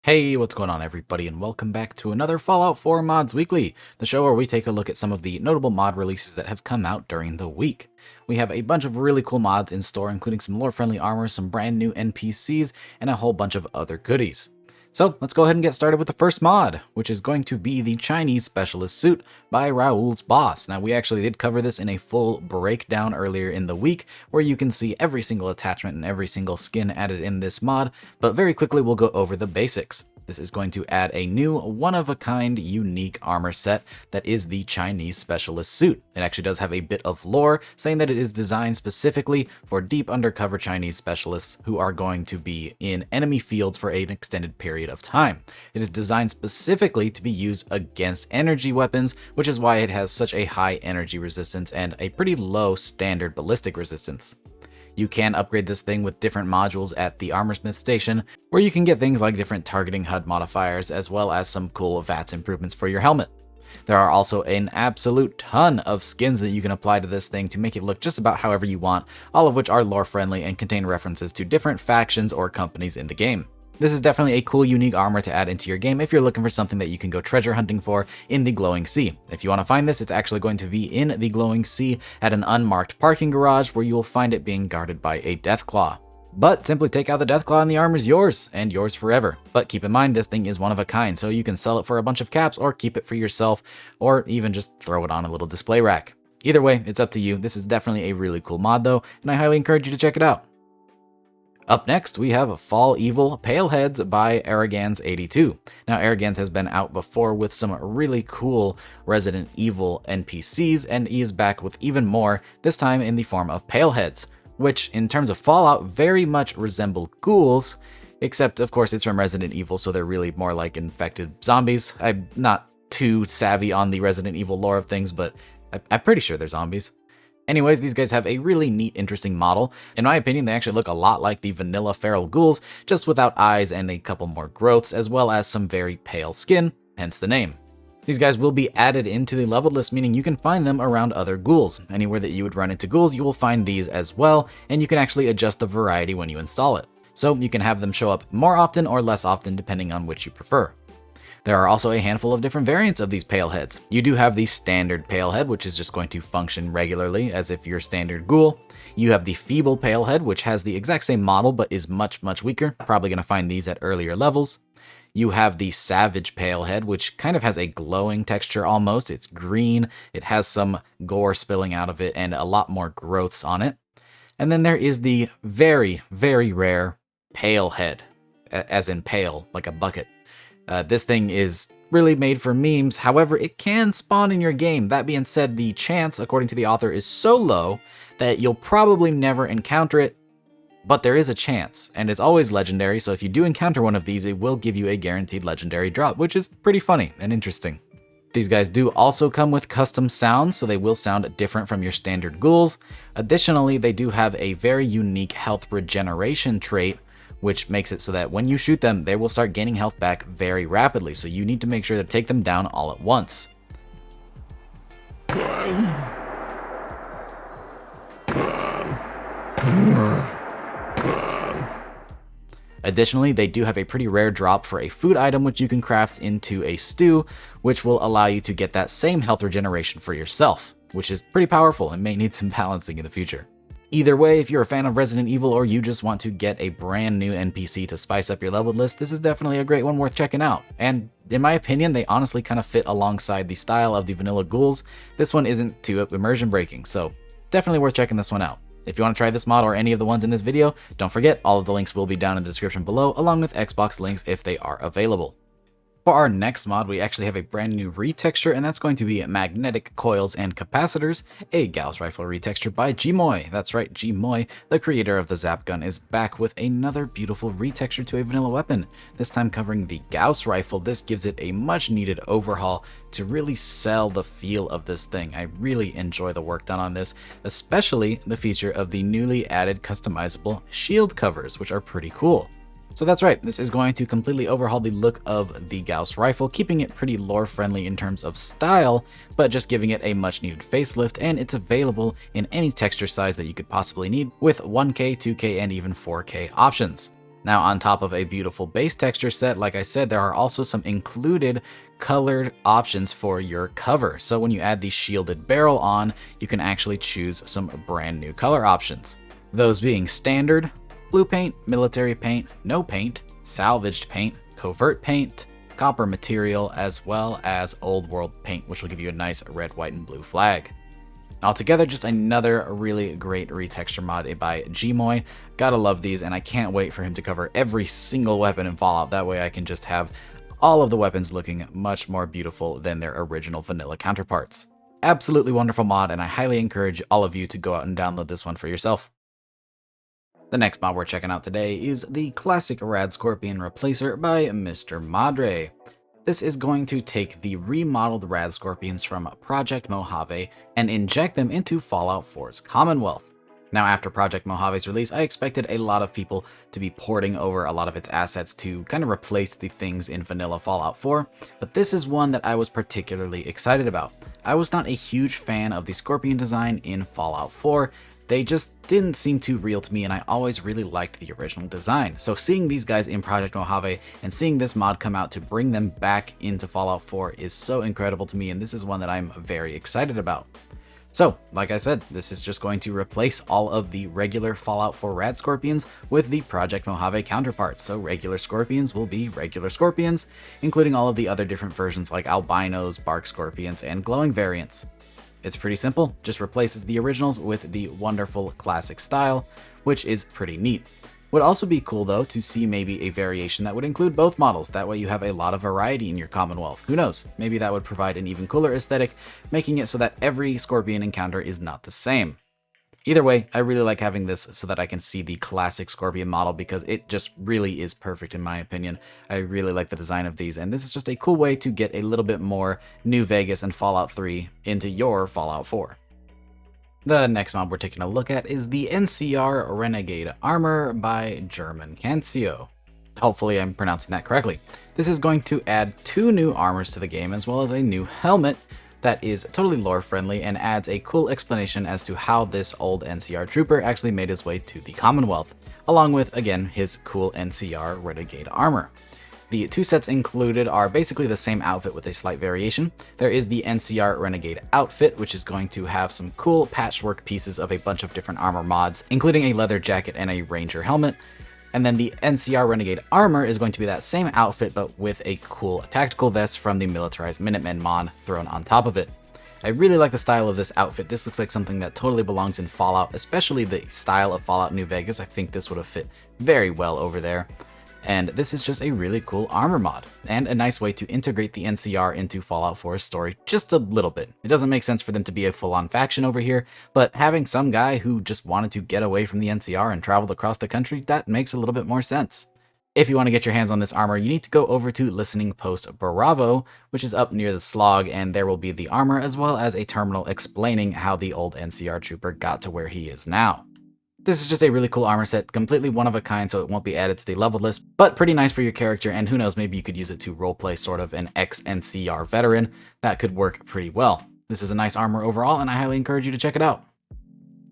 Hey, what's going on everybody, and welcome back to another Fallout 4 Mods Weekly, the show where we take a look at some of the notable mod releases that have come out during the week. We have a bunch of really cool mods in store, including some lore-friendly armor, some brand new NPCs, and a whole bunch of other goodies. So let's go ahead and get started with the first mod, which is going to be the Chinese Specialist Suit by raulsboss. Now, we actually did cover this in a full breakdown earlier in the week, where you can see every single attachment and every single skin added in this mod, but very quickly we'll go over the basics. This is going to add a new, one-of-a-kind, unique armor set that is the Chinese Specialist Suit. It actually does have a bit of lore, saying that it is designed specifically for deep undercover Chinese specialists who are going to be in enemy fields for an extended period of time. It is designed specifically to be used against energy weapons, which is why it has such a high energy resistance and a pretty low standard ballistic resistance. You can upgrade this thing with different modules at the Armorsmith station, where you can get things like different targeting HUD modifiers, as well as some cool VATS improvements for your helmet. There are also an absolute ton of skins that you can apply to this thing to make it look just about however you want, all of which are lore friendly and contain references to different factions or companies in the game. This is definitely a cool, unique armor to add into your game if you're looking for something that you can go treasure hunting for in the Glowing Sea. If you want to find this, it's actually going to be in the Glowing Sea at an unmarked parking garage where you will find it being guarded by a Deathclaw. But simply take out the Deathclaw and the armor's yours, and yours forever. But keep in mind, this thing is one of a kind, so you can sell it for a bunch of caps or keep it for yourself, or even just throw it on a little display rack. Either way, it's up to you. This is definitely a really cool mod though, and I highly encourage you to check it out. Up next, we have FallEvil Paleheads by Arrogans82. Now, Arrogans has been out before with some really cool Resident Evil NPCs, and he is back with even more, this time in the form of Paleheads, which, in terms of Fallout, very much resemble ghouls, except, of course, it's from Resident Evil, so they're really more like infected zombies. I'm not too savvy on the Resident Evil lore of things, but I'm pretty sure they're zombies. Anyways, these guys have a really neat, interesting model. In my opinion, they actually look a lot like the vanilla feral ghouls, just without eyes and a couple more growths, as well as some very pale skin, hence the name. These guys will be added into the leveled list, meaning you can find them around other ghouls. Anywhere that you would run into ghouls, you will find these as well, and you can actually adjust the variety when you install it. So you can have them show up more often or less often depending on which you prefer. There are also a handful of different variants of these Paleheads. You do have the standard Palehead, which is just going to function regularly as if you're standard ghoul. You have the feeble Palehead, which has the exact same model but is much weaker. Probably going to find these at earlier levels. You have the savage Palehead, which kind of has a glowing texture almost. It's green, it has some gore spilling out of it, and a lot more growths on it. And then there is the very rare Palehead, as in pale, like a bucket. This thing is really made for memes, however, it can spawn in your game. That being said, the chance, according to the author, is so low that you'll probably never encounter it, but there is a chance, and it's always legendary, so if you do encounter one of these, it will give you a guaranteed legendary drop, which is pretty funny and interesting. These guys do also come with custom sounds, so they will sound different from your standard ghouls. Additionally, they do have a very unique health regeneration trait, which makes it so that when you shoot them, they will start gaining health back very rapidly, so you need to make sure to take them down all at once. Additionally, they do have a pretty rare drop for a food item which you can craft into a stew, which will allow you to get that same health regeneration for yourself, which is pretty powerful and may need some balancing in the future. Either way, if you're a fan of Resident Evil or you just want to get a brand new NPC to spice up your leveled list, this is definitely a great one worth checking out. And in my opinion, they honestly kind of fit alongside the style of the vanilla ghouls. This one isn't too immersion breaking, so definitely worth checking this one out. If you want to try this mod or any of the ones in this video, don't forget all of the links will be down in the description below, along with Xbox links if they are available. For our next mod, we actually have a brand new retexture, and that's going to be Magnetic Coils and Capacitors, a Gauss rifle retexture by Gmoi. That's right, Gmoi, the creator of the Zap gun, is back with another beautiful retexture to a vanilla weapon, this time covering the Gauss rifle. This gives it a much needed overhaul to really sell the feel of this thing. I really enjoy the work done on this, especially the feature of the newly added customizable shield covers, which are pretty cool. So that's right, this is going to completely overhaul the look of the Gauss rifle, keeping it pretty lore friendly in terms of style, but just giving it a much needed facelift, and it's available in any texture size that you could possibly need with 1K, 2K, and even 4K options. Now, on top of a beautiful base texture set, like I said, there are also some included colored options for your cover. So when you add the shielded barrel on, you can actually choose some brand new color options. Those being standard, blue paint, military paint, no paint, salvaged paint, covert paint, copper material, as well as old world paint, which will give you a nice red, white, and blue flag. Altogether, just another really great retexture mod by Gmoi. Gotta love these, and I can't wait for him to cover every single weapon in Fallout. That way I can just have all of the weapons looking much more beautiful than their original vanilla counterparts. Absolutely wonderful mod, and I highly encourage all of you to go out and download this one for yourself. The next mod we're checking out today is the classic Radscorpion replacer by MrMadre. This is going to take the remodeled Radscorpions from Project Mojave and inject them into Fallout 4's Commonwealth. Now, after Project Mojave's release, I expected a lot of people to be porting over a lot of its assets to kind of replace the things in vanilla Fallout 4, but this is one that I was particularly excited about. I was not a huge fan of the Scorpion design in Fallout 4. They just didn't seem too real to me, and I always really liked the original design. So seeing these guys in Project Mojave and seeing this mod come out to bring them back into Fallout 4 is so incredible to me, and this is one that I'm very excited about. So, like I said, this is just going to replace all of the regular Fallout 4 Rad Scorpions with the Project Mojave counterparts. So regular Scorpions will be regular Scorpions, including all of the other different versions like Albinos, Bark Scorpions, and glowing variants. It's pretty simple, just replaces the originals with the wonderful classic style, which is pretty neat. Would also be cool though to see maybe a variation that would include both models, that way you have a lot of variety in your Commonwealth. Who knows, maybe that would provide an even cooler aesthetic, making it so that every Scorpion encounter is not the same. Either way, I really like having this so that I can see the classic Scorpion model because it just really is perfect in my opinion. I really like the design of these, and this is just a cool way to get a little bit more New Vegas and Fallout 3 into your Fallout 4. The next mod we're taking a look at is the NCR Renegade Armor by GermanCancio. Hopefully I'm pronouncing that correctly. This is going to add 2 new armors to the game as well as a new helmet that is totally lore friendly and adds a cool explanation as to how this old NCR trooper actually made his way to the Commonwealth, along with, again, his cool NCR Renegade Armor. The 2 sets included are basically the same outfit with a slight variation. There is the NCR Renegade outfit, which is going to have some cool patchwork pieces of a bunch of different armor mods, including a leather jacket and a ranger helmet. And then the NCR Renegade Armor is going to be that same outfit, but with a cool tactical vest from the Militarized Minutemen mod thrown on top of it. I really like the style of this outfit. This looks like something that totally belongs in Fallout, especially the style of Fallout New Vegas. I think this would have fit very well over there. And this is just a really cool armor mod, and a nice way to integrate the NCR into Fallout 4's story just a little bit. It doesn't make sense for them to be a full-on faction over here, but having some guy who just wanted to get away from the NCR and traveled across the country, that makes a little bit more sense. If you want to get your hands on this armor, you need to go over to Listening Post Bravo, which is up near the slog, and there will be the armor as well as a terminal explaining how the old NCR trooper got to where he is now. This is just a really cool armor set, completely one of a kind, so it won't be added to the level list, but pretty nice for your character, and who knows, maybe you could use it to roleplay sort of an ex-NCR veteran. That could work pretty well. This is a nice armor overall, and I highly encourage you to check it out.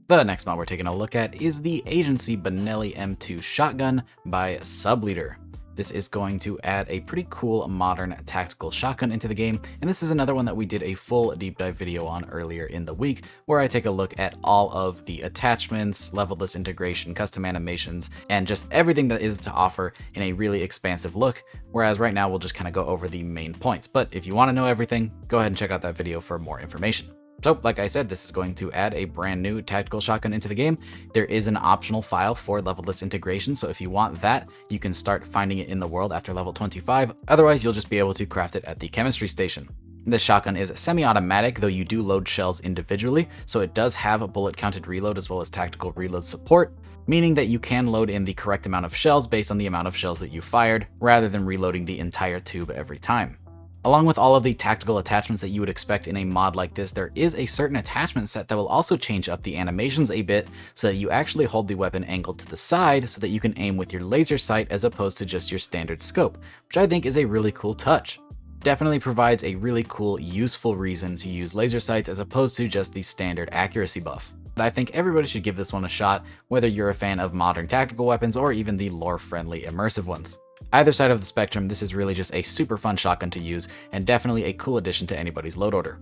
The next mod we're taking a look at is the Agency Benelli M2 shotgun by Subleader. This is going to add a pretty cool modern tactical shotgun into the game, and this is another one that we did a full deep dive video on earlier in the week, where I take a look at all of the attachments, level-less integration, custom animations, and just everything that is to offer in a really expansive look, whereas right now we'll just kind of go over the main points. But if you want to know everything, go ahead and check out that video for more information. So, like I said, this is going to add a brand new tactical shotgun into the game. There is an optional file for level-less integration, so if you want that, you can start finding it in the world after level 25. Otherwise, you'll just be able to craft it at the chemistry station. This shotgun is semi-automatic, though you do load shells individually, so it does have a bullet-counted reload as well as tactical reload support, meaning that you can load in the correct amount of shells based on the amount of shells that you fired, rather than reloading the entire tube every time. Along with all of the tactical attachments that you would expect in a mod like this, there is a certain attachment set that will also change up the animations a bit so that you actually hold the weapon angled to the side so that you can aim with your laser sight as opposed to just your standard scope, which I think is a really cool touch. Definitely provides a really cool, useful reason to use laser sights as opposed to just the standard accuracy buff. But I think everybody should give this one a shot, whether you're a fan of modern tactical weapons or even the lore-friendly immersive ones. Either side of the spectrum, this is really just a super fun shotgun to use, and definitely a cool addition to anybody's load order.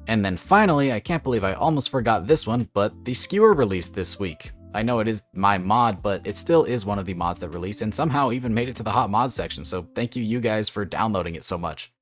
And then finally, I can't believe I almost forgot this one, but the Skewer released this week. I know it is my mod, but it still is one of the mods that released and somehow even made it to the hot mods section, so thank you guys for downloading it so much.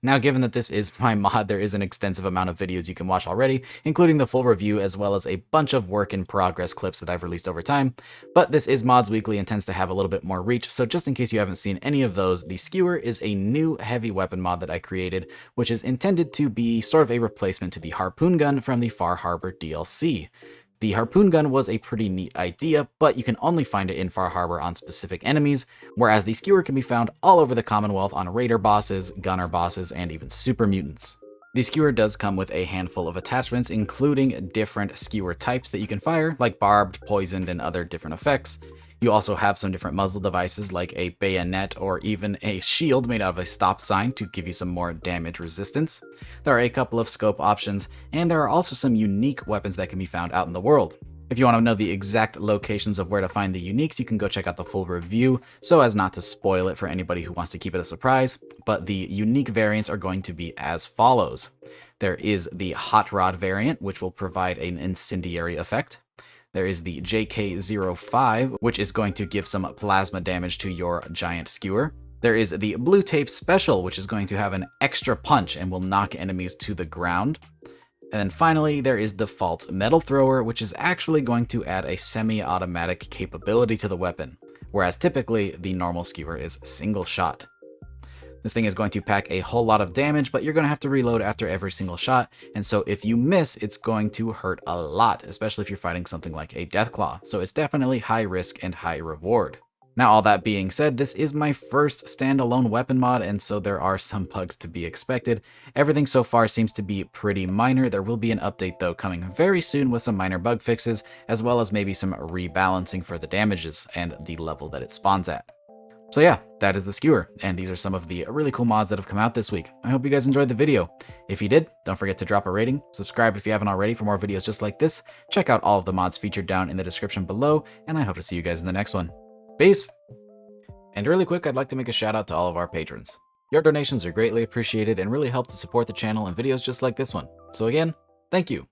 Now, given that this is my mod, there is an extensive amount of videos you can watch already, including the full review as well as a bunch of work in progress clips that I've released over time, but this is Mods Weekly and tends to have a little bit more reach, so just in case you haven't seen any of those, the Skewer is a new heavy weapon mod that I created, which is intended to be sort of a replacement to the Harpoon Gun from the Far Harbor DLC. The Harpoon Gun was a pretty neat idea, but you can only find it in Far Harbor on specific enemies, whereas the Skewer can be found all over the Commonwealth on Raider bosses, Gunner bosses, and even Super Mutants. The Skewer does come with a handful of attachments, including different Skewer types that you can fire, like barbed, poisoned, and other different effects. You also have some different muzzle devices like a bayonet or even a shield made out of a stop sign to give you some more damage resistance. There are a couple of scope options, and there are also some unique weapons that can be found out in the world. If you want to know the exact locations of where to find the uniques, you can go check out the full review so as not to spoil it for anybody who wants to keep it a surprise, but the unique variants are going to be as follows. There is the Hot Rod variant, which will provide an incendiary effect. There is the JK05, which is going to give some plasma damage to your giant Skewer. There is the Blue Tape Special, which is going to have an extra punch and will knock enemies to the ground. And then finally, there is Default Metal Thrower, which is actually going to add a semi-automatic capability to the weapon, whereas typically the normal Skewer is single shot. This thing is going to pack a whole lot of damage, but you're going to have to reload after every single shot, and so if you miss, it's going to hurt a lot, especially if you're fighting something like a Deathclaw, so it's definitely high risk and high reward. Now, all that being said, this is my first standalone weapon mod, and so there are some bugs to be expected. Everything so far seems to be pretty minor. There will be an update, though, coming very soon with some minor bug fixes, as well as maybe some rebalancing for the damages and the level that it spawns at. So yeah, that is the Skewer, and these are some of the really cool mods that have come out this week. I hope you guys enjoyed the video. If you did, don't forget to drop a rating, subscribe if you haven't already for more videos just like this, check out all of the mods featured down in the description below, and I hope to see you guys in the next one. Peace! And really quick, I'd like to make a shout out to all of our patrons. Your donations are greatly appreciated and really help to support the channel and videos just like this one. So again, thank you!